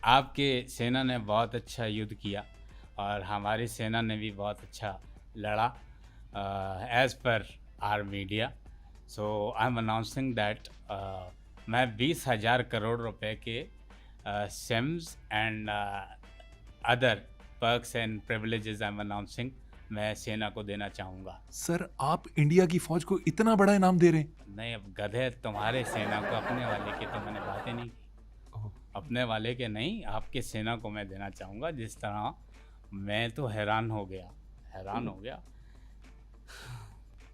आपके सेना ने बहुत अच्छा युद्ध किया और हमारी सेना ने भी बहुत अच्छा लड़ा as per our media. So I am announcing that मैं 20,000 करोड़ रुपए के schemes and other perks and privileges I am announcing मैं सेना को देना चाहूँगा। सर आप इंडिया की फौज को इतना बड़ा इनाम दे रहे हैं? नहीं, अब गधे तुम्हारे सेना को, अपने वाले की तो मैंने बात ही नहीं की। ओह, अपने वाले के नहीं, आपके सेना को मैं देना चाहूँगा। जिस तरह मैं तो हैरान हो गया, हैरान हो गया।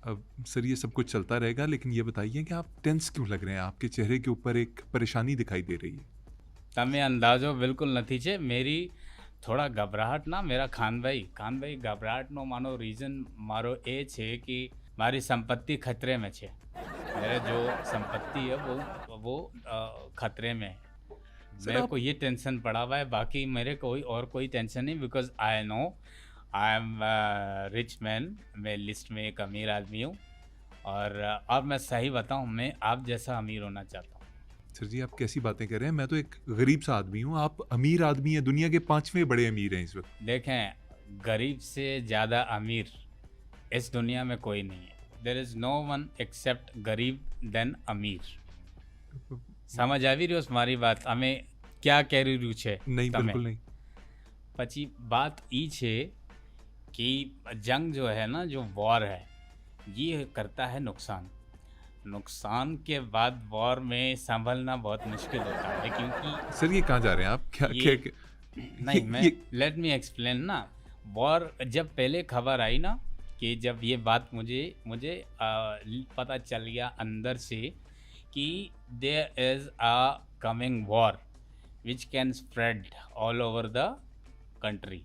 अब सर ये सब कुछ चलता रहेगा, लेकिन ये बताइए कि आप टेंस क्यों लग रहे हैं? आपके चेहरे के ऊपर एक परेशानी दिखाई दे रही है। તમે અંદાજો બિલકુલ નથી છે मेरी થોડા ગભરાહટ ના मेरा ખાન ભાઈ ગભરાહટનો મારો રીઝન મારો એ છે कि મારી સંપત્તિ ખતરે में છે। मेरे जो संपत्ति है वो खतरे में है। सर मेरे आप को ये टेंशन पड़ा हुआ है, बाकी मेरे कोई और कोई टेंशन नहीं। Because I know I am rich man, मैं लिस्ट में एक अमीर आदमी हूँ। और अब मैं सही बताऊँ, मैं आप जैसा अमीर होना चाहता हूँ। सर जी आप कैसी बातें कर रहे हैं? मैं तो एक गरीब सा आदमी हूँ, आप अमीर आदमी हैं, दुनिया के 5वें बड़े अमीर हैं इस वक्त। देखें, गरीब से ज़्यादा अमीर इस दुनिया में कोई नहीं है। There is no one except गरीब देन अमीर। समझ આવી રહ્યો છે મારી વાત? અમે ક્યા કહી રહ્યું છે नहीं તમે? बिल्कुल नहीं। પછી बात ई છે कि जंग जो है ना, जो वॉर है, ये करता है नुकसान के बाद वॉर में संभलना बहुत मुश्किल होता है, क्योंकि सर ये कहाँ जा रहे हैं आप? क्या ये क्या नहीं, मैं ये लेट मी एक्सप्लेन ना। वॉर जब पहले खबर आई ना, कि जब ये बात मुझे पता चल गया अंदर से कि there is a coming war which can spread all over the country.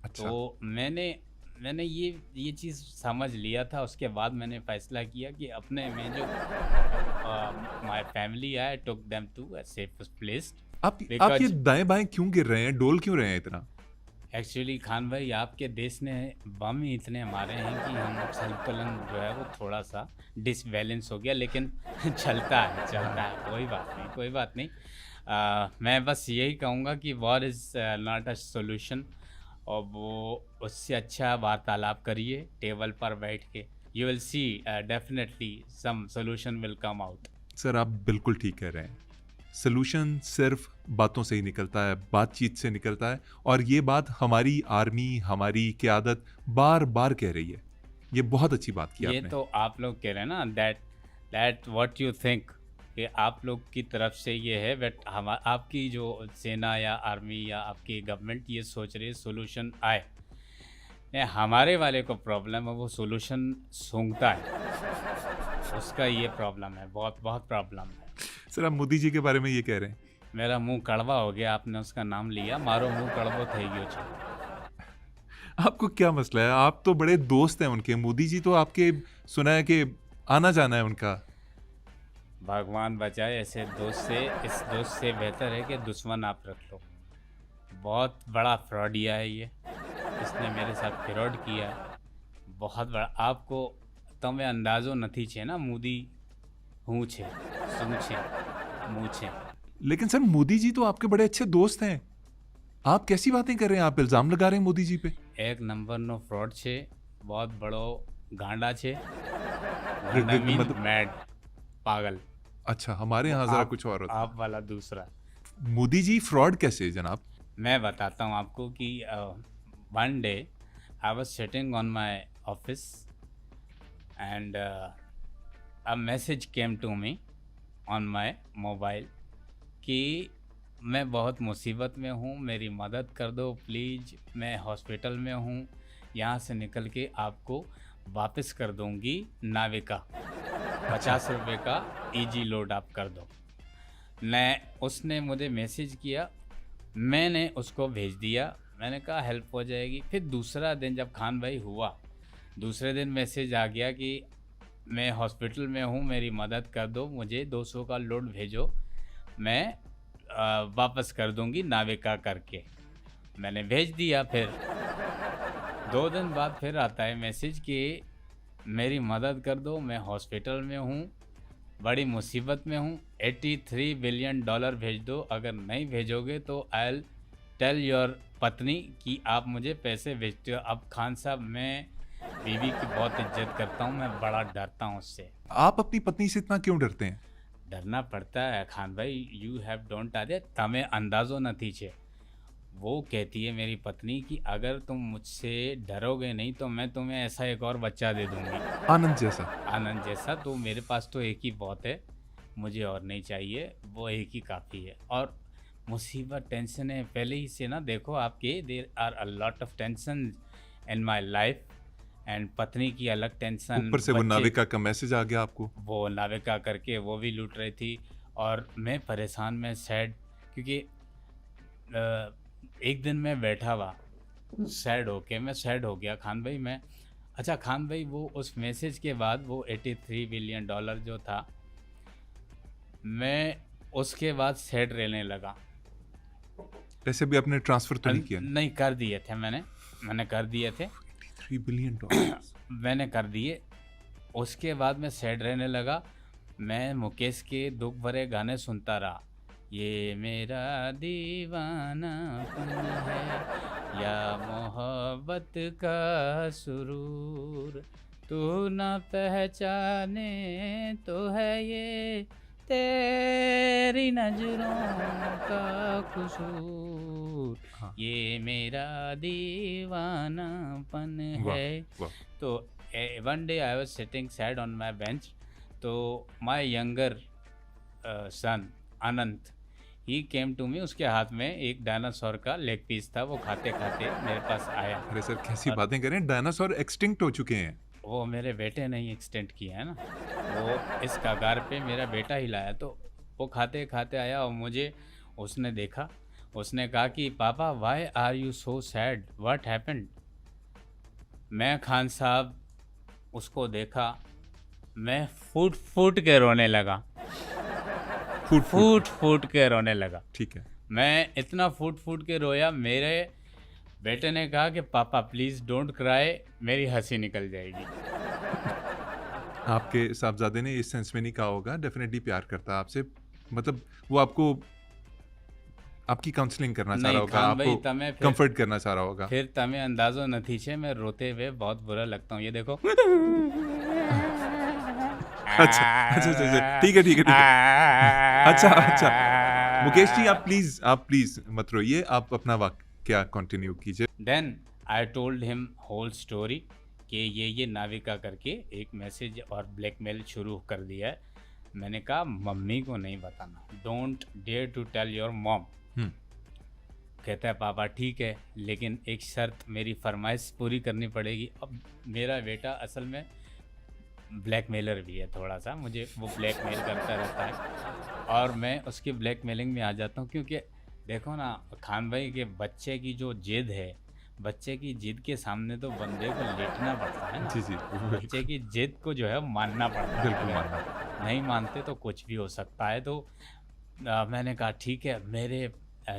अच्छा तो मैंने ये चीज़ समझ लिया था। उसके बाद मैंने फैसला किया कि अपने में जो my family I took them to a safest place. आप ये बिकॉज दाएं बाएं क्यों गिर रहे हैं? डोल क्यों रहे हैं इतना? एक्चुअली खान भाई, आपके देश ने बम ही इतने मारे हैं कि हम संतुलन जो है वो थोड़ा सा डिसबैलेंस हो गया, लेकिन चलता है, कोई बात नहीं। मैं बस यही कहूँगा कि war is not a solution. और वो उससे अच्छा वार्तालाप करिए टेबल पर बैठ के। You will see definitely some solution will come out. Sir आप बिल्कुल ठीक कह रहे हैं। सलूशन सिर्फ बातों से ही निकलता है, बातचीत से निकलता है, और ये बात हमारी आर्मी, हमारी क़यादत बार बार कह रही है। ये बहुत अच्छी बात की ये आपने। तो आप लोग कह रहे हैं ना, दैट व्हाट यू थिंक, कि आप लोग की तरफ से ये है। बट हम आपकी जो सेना या आर्मी या आपकी गवर्नमेंट ये सोच रही है सोल्यूशन आए। नहीं, हमारे वाले को प्रॉब्लम है, वो सोल्यूशन सूंघता है, उसका ये प्रॉब्लम है, बहुत प्रॉब्लम है। सर आप मोदी जी के बारे में ये कह रहे हैं? मेरा मुंह कड़वा हो गया, आपने उसका नाम लिया, मारो मुंह कड़वो થઈ ગયો છે। आपको क्या मसला है? आप तो बड़े दोस्त हैं उनके। मोदी जी तो आपके, सुना है कि आना जाना है उनका। भगवान बचाए ऐसे दोस्त से। इस दोस्त से बेहतर है कि दुश्मन आप रख लो। बहुत बड़ा फ्रॉडिया है ये, इसने मेरे साथ फ्रॉड किया है बहुत बड़ा। आपको તમે અંદાજો નથી છે ना मोदी હું છે, શું છે, मुँह છે। लेकिन सर मोदी जी तो आपके बड़े अच्छे दोस्त हैं। आप कैसी बातें कर रहे हैं? आप इल्जाम लगा रहे हैं मोदी जी पे। एक नंबरનો फ्रॉड છે, बहुत बड़ो गांडा છે। ग- गांडा ग- मीन मतलब मैड, पागल। अच्छा, हमारे यहाँ जरा आप कुछ और होता आप वाला दूसरा। है। मोदी जी फ्रॉड कैसे जनाब? मैं बताता हूँ आपको कि one day I was sitting on my office and a message came to me on my mobile कि मैं बहुत मुसीबत में हूँ, मेरी मदद कर दो प्लीज़। मैं हॉस्पिटल में हूँ, यहाँ से निकल के आपको वापस कर दूँगी नाविका, 50 रुपये का इजी लोड आप कर दो। उसने मुझे मैसेज किया, मैंने उसको भेज दिया। मैंने कहा हेल्प हो जाएगी। फिर दूसरा दिन जब खान भाई हुआ, दूसरे दिन मैसेज आ गया कि मैं हॉस्पिटल में हूँ, मेरी मदद कर दो, मुझे 200 का लोड भेजो, मैं वापस कर दूंगी नाविका करके। मैंने भेज दिया। फिर 2 दिन बाद फिर आता है मैसेज कि मेरी मदद कर दो, मैं हॉस्पिटल में हूँ, बड़ी मुसीबत में हूँ, $83 बिलियन भेज दो, अगर नहीं भेजोगे तो आई टेल योर पत्नी कि आप मुझे पैसे भेजते हो। अब खान साहब, मैं बीवी की बहुत इज्जत करता हूँ, मैं बड़ा डरता हूँ उससे। आप अपनी पत्नी से इतना क्यों डरते हैं? डरना पड़ता है खान भाई, यू हैव डोंट आदे तमें अंदाज़ो નથી છે। वो कहती है मेरी पत्नी कि अगर तुम मुझसे डरोगे नहीं तो मैं तुम्हें ऐसा एक और बच्चा दे दूंगी, आनंद जैसा। आनंद जैसा। तो मेरे पास तो एक ही बहुत है, मुझे और नहीं चाहिए, वो एक ही काफ़ी है। और मुसीबत टेंशन है पहले ही से ना, देखो आपके there are a lot of tension in my life, and पत्नी की अलग टेंशन, ऊपर से वो बच्चे, नाविका का मैसेज आ गया आपको। वो नाविका करके वो भी लूट रही थी, और मैं परेशान, मैं सैड, क्योंकि एक दिन मैं बैठा हुआ सैड होके, मैं सैड हो गया खान भाई। मैं, अच्छा खान भाई, वो उस मैसेज के बाद वो $83 बिलियन जो था, मैं उसके बाद सैड रहने लगा। पैसे भी आपने ट्रांसफर तो नहीं किया? नहीं, कर दिए थे मैंने कर दिए थे, $83 बिलियन। मैंने कर दिए। उसके बाद मैं सैड रहने लगा, मैं मुकेश के दुख भरे गाने सुनता रहा, ये मेरा दीवानापन है या मोहब्बत का सुरूर, तू ना पहचाने तो है ये तेरी नजरों का कसूर, हाँ। ये मेरा दीवानापन वाह, है। वाह। तो one day I was sitting sad on my bench, तो my younger son Anant, he came to me, उसके हाथ में एक डायनासोर का लेग पीस था, वो खाते खाते मेरे पास आया। अरे सर, कैसी और बातें करें, डायनासोर एक्सटिंक्ट हो चुके हैं। वो मेरे बेटे ने ही एक्सटेंड किया है ना, वो इस कगार पे मेरा बेटा ही लाया। तो वो खाते खाते आया और मुझे उसने देखा, उसने कहा कि papa why are you so sad, what happened. मैं खान साहब उसको देखा, मैं फूट फूट के रोने लगा, फूट के रोने लगा। ठीक है। मैं इतना फूट फूट के रोया, मेरे बेटे ने कहा कि पापा प्लीज़ डोंट क्राई, मेरी हंसी निकल जाएगी। आपके साहबजादे ने इस सेंस में नहीं कहा होगा, डेफिनेटली प्यार करता है आपसे, मतलब वो आपको, आपकी काउंसलिंग करना चाह रहा नहीं होगा, खान भाई, आपको तमें कंफर्ट करना चाह रहा होगा। फिर तमें अंदाज़ो नहीं छे, मैं रोते हुए बहुत बुरा लगता हूँ, ये देखो। अच्छा अच्छा अच्छा अच्छा, ठीक है ठीक है ठीक है। अच्छा अच्छा, मुकेश जी आप प्लीज मत रोइए, आप अपना वाक्य कंटिन्यू कीजिए। Then I told him whole story कि ये नाविका करके एक मैसेज और ब्लैकमेल शुरू कर दिया है। मैंने कहा मम्मी को नहीं बताना, don't dare to tell your mom. कहता है पापा ठीक है, लेकिन एक शर्त, मेरी फरमाइश पूरी करनी पड़ेगी। अब मेरा बेटा असल में ब्लैकमेलर भी है थोड़ा सा, मुझे वो ब्लैकमेल करता रहता है और मैं उसकी ब्लैकमेलिंग में आ जाता हूँ, क्योंकि देखो ना खान भाई के बच्चे की जो जिद है, बच्चे की जिद के सामने तो बंदे को लेटना पड़ता है ना। जी जी, बच्चे की जिद को जो है मानना पड़ता है, बिल्कुल अगर मानना। नहीं मानते तो कुछ भी हो सकता है। तो मैंने कहा ठीक है। मेरे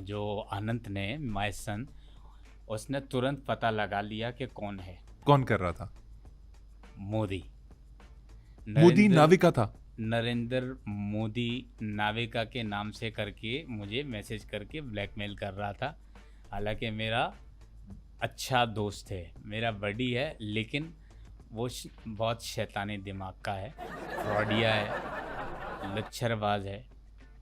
जो अनंत ने, माय सन, उसने तुरंत पता लगा लिया कि कौन है। कौन कर रहा था? मोदी, मोदी नाविका था। नरेंद्र मोदी नाविका के नाम से करके मुझे मैसेज करके ब्लैकमेल कर रहा था। हालांकि मेरा अच्छा दोस्त है, मेरा बडी है, लेकिन वो बहुत शैतानी दिमाग का है, फ्रॉडिया है, लच्छरबाज है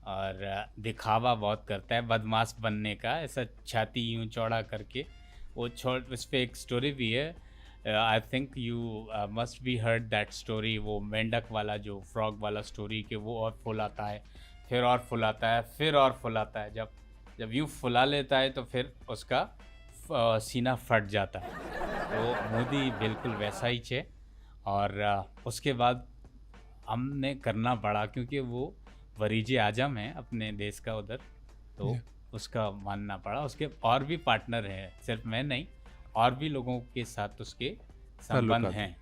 और दिखावा बहुत करता है, बदमाश बनने का, ऐसा छाती यूं चौड़ा करके वो छोड़। उस पर एक स्टोरी भी है, I think you must be heard that story, वो मेंढक वाला जो फ्रॉग वाला स्टोरी, कि वो और फुलाता है, फिर और फुलाता है, फिर और फुलाता है। जब यूँ फुला लेता है तो फिर उसका सीना फट जाता है। तो मोदी बिल्कुल वैसा ही है। और उसके बाद हमने करना पड़ा, क्योंकि वो वरीजे आजम है अपने देश का उधर, तो उसका मानना पड़ा। उसके और भी पार्टनर हैं, सिर्फ मैं नहीं, और भी लोगों के साथ उसके संबंध हैं।